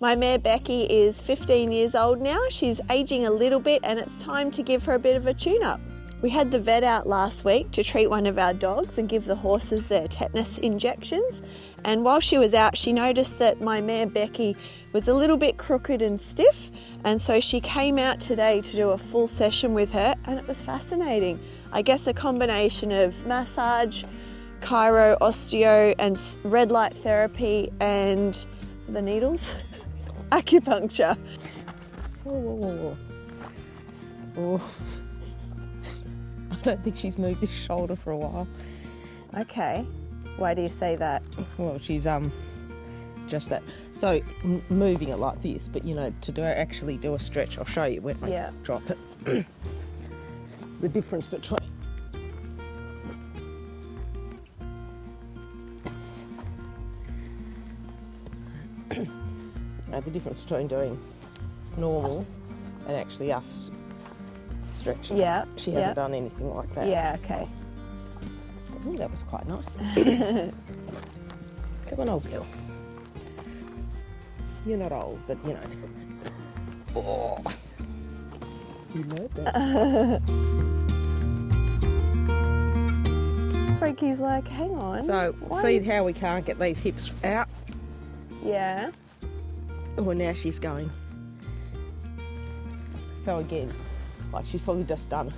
My mare Becky is 15 years old now. She's aging a little bit and it's time to give her a bit of a tune-up. We had the vet out last week to treat one of our dogs and give the horses their tetanus injections. And while she was out, she noticed that my mare Becky was a little bit crooked and stiff. And so she came out today to do a full session with her and it was fascinating. I guess a combination of massage, chiro, osteo and red light therapy and the needles, acupuncture. Oh. I don't think she's moved this shoulder for a while. Okay, why do you say that? Well, she's just that. So moving it like this, but you know, to actually do a stretch, I'll show you when I drop it. The difference between doing normal and actually us stretching. Yeah. She hasn't done anything like that. Yeah, okay. Ooh, that was quite nice. Come on, old girl. You're not old, but you know. Oh. You know that. Frankie's like, hang on. So, see how we can't get these hips out? Yeah. Oh, now she's going. So again, like she's probably just done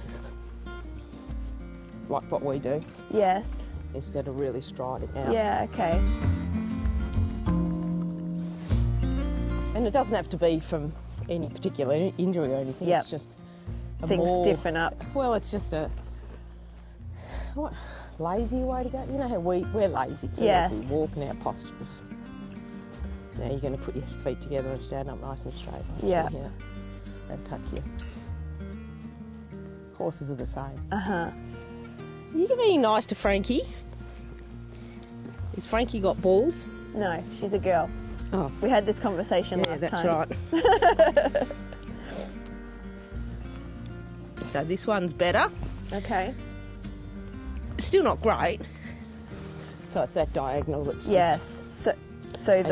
like what we do. Yes. Instead of really striding out. Yeah, okay. And it doesn't have to be from any particular injury or anything. Yep. It's just Things stiffen up. Well, it's just a lazy way to go. You know how we're lazy too. Yes. We walk in our postures. Now you're going to put your feet together and stand up nice and straight. Yeah. And tuck you. Horses are the same. Uh-huh. You can be nice to Frankie. Has Frankie got balls? No, she's a girl. Oh. We had this conversation last that's time. right. So this one's better. Okay. Still not great. So it's that diagonal that's stiff. Yes. So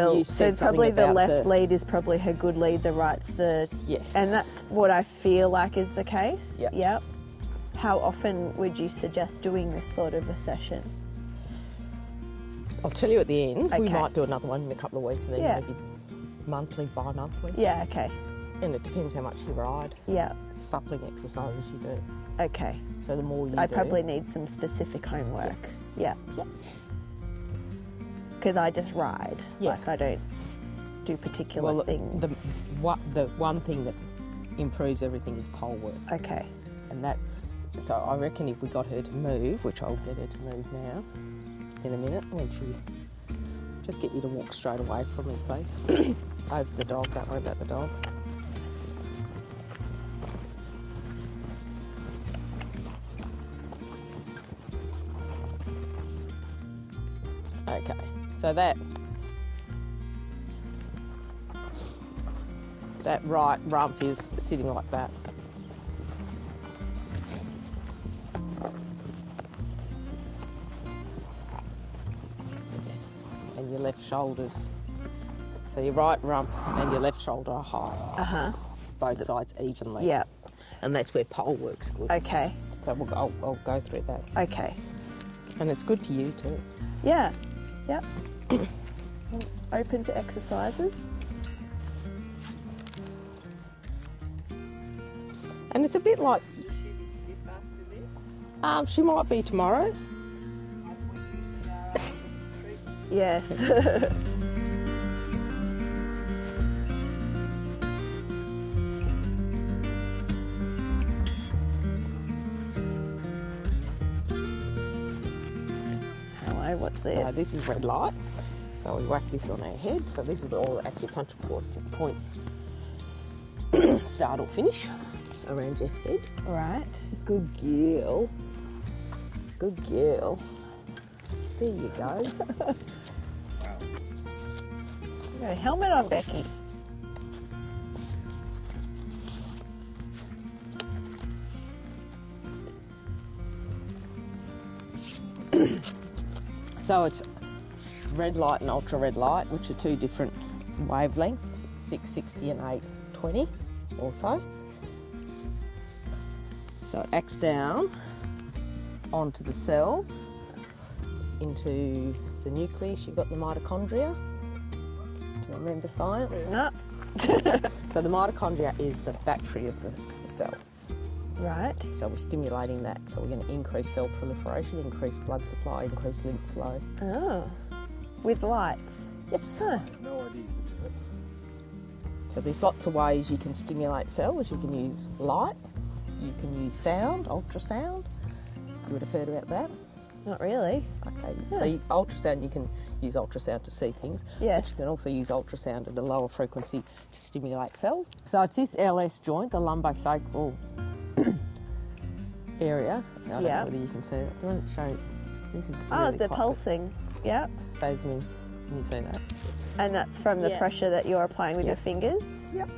probably the left lead is probably her good lead, the right's the... Yes. And that's what I feel like is the case? Yep. Yep. How often would you suggest doing this sort of a session? I'll tell you at the end. Okay. We might do another one in a couple of weeks and then maybe monthly, bi-monthly. Yeah, okay. And it depends how much you ride. Yeah. Suppling exercises you do. Okay. So the more you do... I probably need some specific homework. Yes. Yeah. Yep. Because I just ride. Yeah. Like I don't do particular things. The one thing that improves everything is pole work. Okay. And that... So I reckon if we got her to move, which I'll get her to move now, in a minute, when she... Just get you to walk straight away from me, please. Over the dog, don't worry about the dog. Okay, so that right rump is sitting like that. And your left shoulders. So your right rump and your left shoulder are high. Uh-huh. Both sides evenly. Yeah. And that's where pole works good. Okay. So I'll go through that. Okay. And it's good for you too. Yeah. Yep. I'm open to exercises. And it's a bit like... Will she be stiff after this? She might be tomorrow. Yes. Hello, what's this? So this is red light. So we whack this on our head. So this is where all the acupuncture points start or finish around your head. Right. Good girl. Good girl. There you go. You got a helmet on, Becky. So it's red light and ultra red light, which are two different wavelengths. 660 and 820 also. So it acts down onto the cells, into the nucleus. You've got the mitochondria. Do you remember science? No. So the mitochondria is the battery of the cell. Right. So we're stimulating that. So we're going to increase cell proliferation, increase blood supply, increase lymph flow. Oh. With lights. Yes. Huh. No idea. So there's lots of ways you can stimulate cells. You can use light, you can use sound, ultrasound. You would have heard about that? Not really. Okay, Yeah. so ultrasound, you can use ultrasound to see things. Yes. But you can also use ultrasound at a lower frequency to stimulate cells. So it's this LS joint, the lumbosacral area. I don't know whether you can see it. Do you want to show? This is Oh, really the quite pulsing. Yeah. spasming. Can you see that? And that's from the Yeah. pressure that you're applying with Yeah. your fingers? Yep.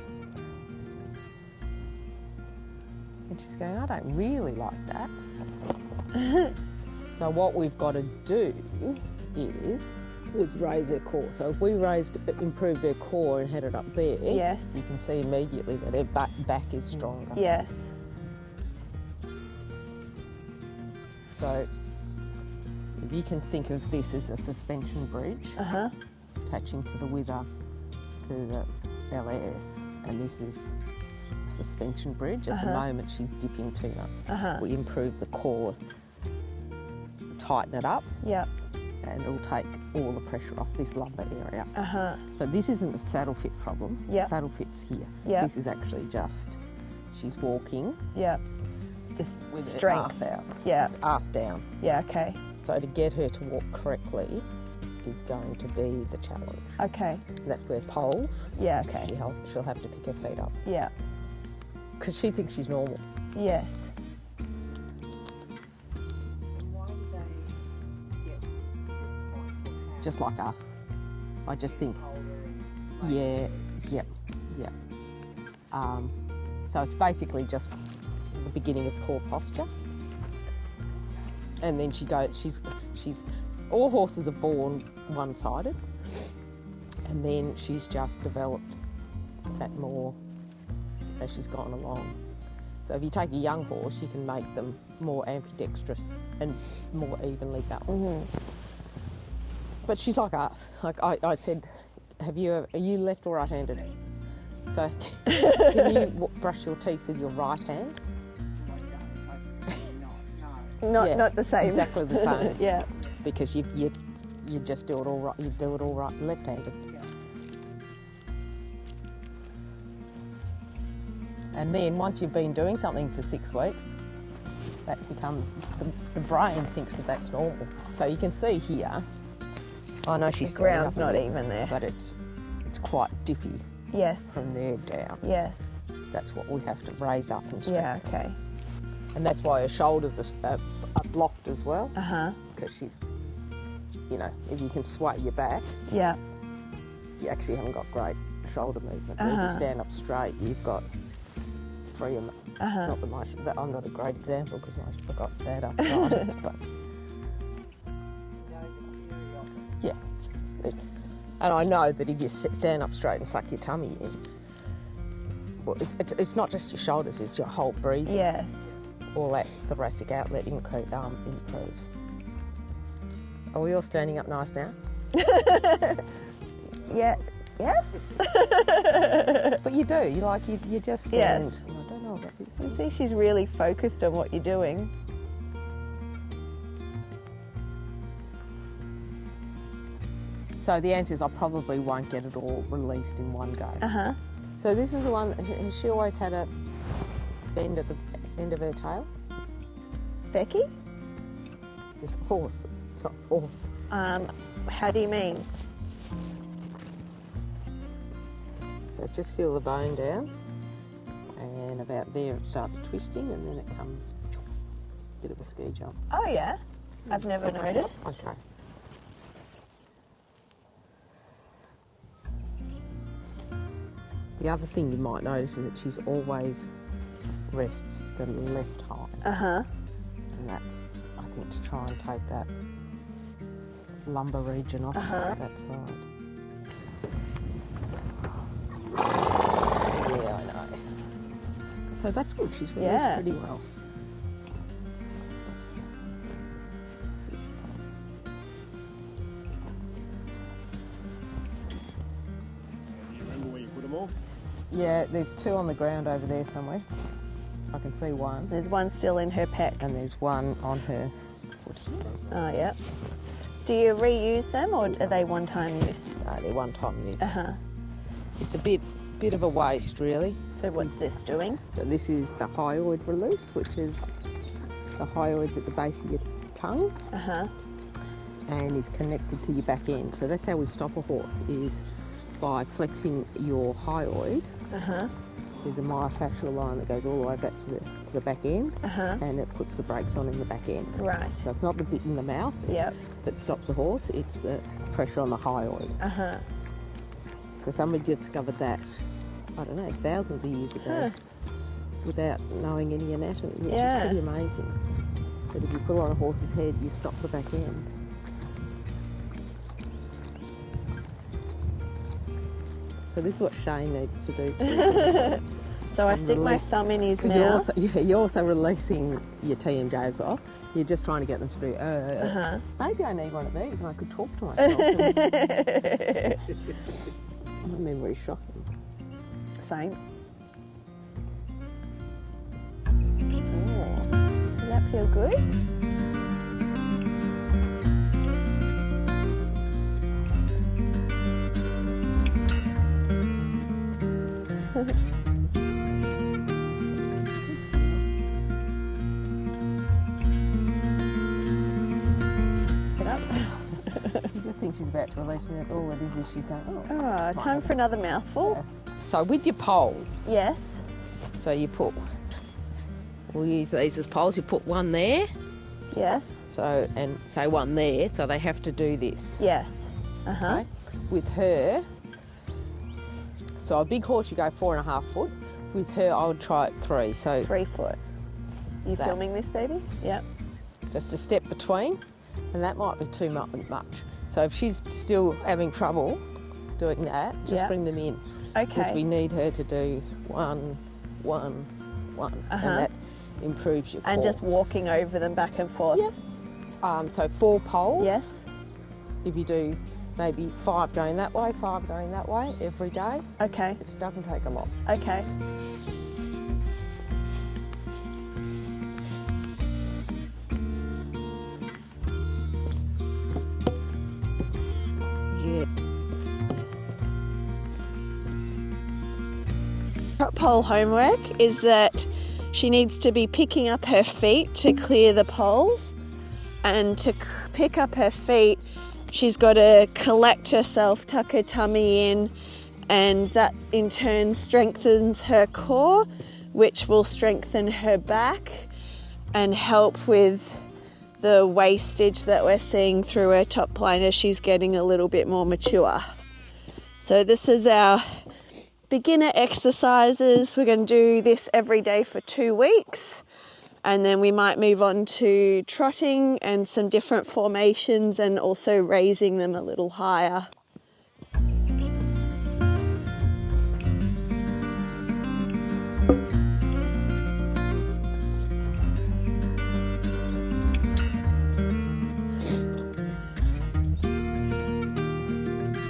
And she's going, I don't really like that. So what we've got to do is raise her core. So if we improved her core and had it up there, Yes. you can see immediately that her back is stronger. Yes. So if you can think of this as a suspension bridge Uh-huh. attaching to the wither to the LS, and this is a suspension bridge. At the moment she's dipping too much. We improve the core, tighten it up, Yep. and it'll take all the pressure off this lumbar area. Uh-huh. So this isn't a saddle fit problem. Yep. Saddle fit's here. Yep. This is actually just she's walking Yep. Just with her strength. arse out, Yeah. arse down. Yeah, okay. So to get her to walk correctly is going to be the challenge. Okay. And that's where poles, Yeah, okay. she'll have to pick her feet up Yeah. because she thinks she's normal. Yes. Why do they get Just like us. I just think, older and yeah. So it's basically just the beginning of poor posture. And then she's all horses are born one-sided, and then she's just developed that more as she's gone along. So if you take a young horse, you can make them more ambidextrous and more evenly balanced. But she's like us. Like I said, are you left or right-handed? So can you brush your teeth with your right hand? Not Yeah, not the same. exactly the same. Yeah. Because you just do it all right. You do it all right left-handed. And then once you've been doing something for 6 weeks, that becomes the brain thinks that that's normal. So you can see here. I know she's The standing ground's up a not bit, even there. but it's quite diffy Yes. from there down. Yes. That's what we have to raise up and Yeah, strengthen. okay. And that's why her shoulders are blocked as well, Uh-huh. because she's, if you can sway your back, Yeah. you actually haven't got great shoulder movement. If you stand up straight, you've got freedom. Not that I'm not a great example because I've got bad arthritis, but yeah. And I know that if you stand up straight and suck your tummy in, well, it's not just your shoulders, it's your whole breathing. Yeah. All that thoracic outlet improves. Are we all standing up nice now? Yeah. Yes. But you do. You just stand. Yes. I don't know about this. You see, she's really focused on what you're doing. So the answer is I probably won't get it all released in one go. Uh-huh. So this is the one. Has she always had a bend at the end of her tail? Becky? This horse. It's not horse. How do you mean? So just feel the bone down, and about there it starts twisting, and then it comes a bit of a ski jump. Oh, yeah. I've never noticed. Okay. The other thing you might notice is that she's always rests the left hind, Uh-huh. and that's, I think, to try and take that lumbar region off that side. So that's good. She's released pretty well. Remember where you put them all? Yeah, there's 2 on the ground over there somewhere. I can see one. There's one still in her pack. And there's one on her foot. Oh, yeah. Do you reuse them or are they one-time use? No, they're one-time use. Uh-huh. It's a bit of a waste, really. So what's this doing? So this is the hyoid release, which is the hyoids at the base of your tongue. Uh-huh. And is connected to your back end. So that's how we stop a horse, is by flexing your hyoid. Uh-huh. There's a myofascial line that goes all the way back to the back end, and it puts the brakes on in the back end. Right. So it's not the bit in the mouth that stops a horse, it's the pressure on the hyoid. Uh-huh. So somebody discovered that, I don't know, thousands of years ago, without knowing any anatomy, which is pretty amazing. But if you pull on a horse's head, you stop the back end. So this is what Shane needs to do too. So I stick my thumb in his mouth. You're also releasing your TMJ as well. You're just trying to get them to do, maybe I need one of these and I could talk to myself. My memory's shocking. Same. Oh, does that feel good? Get up. You just think she's about to release it. All it is she's going, Oh, time for another mouthful. Yeah. So with your poles, Yes. so you put, we'll use these as poles, you put one there, Yes. so, and say one there, so they have to do this. Yes. Uh-huh. Okay? With her, so a big horse you go 4.5 foot. With her I would try it 3, so 3 foot. You That. filming this, baby? Yep. just a step between, and that might be too much. So if she's still having trouble doing that, just bring them in. Okay. Because we need her to do 1, 1, 1, and that improves your core. And just walking over them back and forth. Yep. So 4 poles. Yes. If you do maybe 5 going that way, 5 going that way every day, Okay. it doesn't take a lot. Okay. Yeah. Pole homework is that she needs to be picking up her feet to clear the poles, and to pick up her feet she's got to collect herself, tuck her tummy in, and that in turn strengthens her core, which will strengthen her back and help with the wastage that we're seeing through her top line as she's getting a little bit more mature. So this is our beginner exercises. We're going to do this every day for 2 weeks, and then we might move on to trotting and some different formations and also raising them a little higher.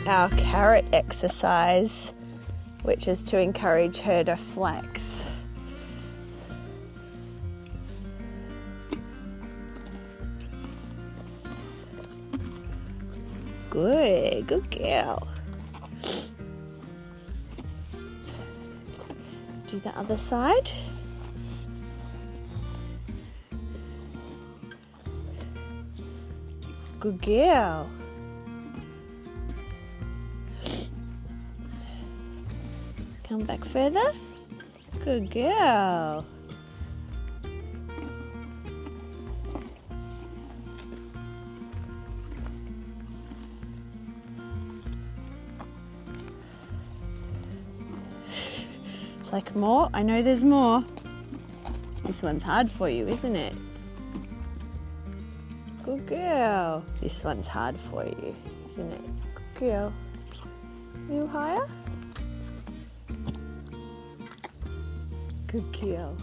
Our carrot exercise, which is to encourage her to flex. Good girl. Do the other side. Good girl. Come back further. Good girl. It's like more. I know there's more. This one's hard for you, isn't it? Good girl. This one's hard for you, isn't it? Good girl. A little higher. Good girl.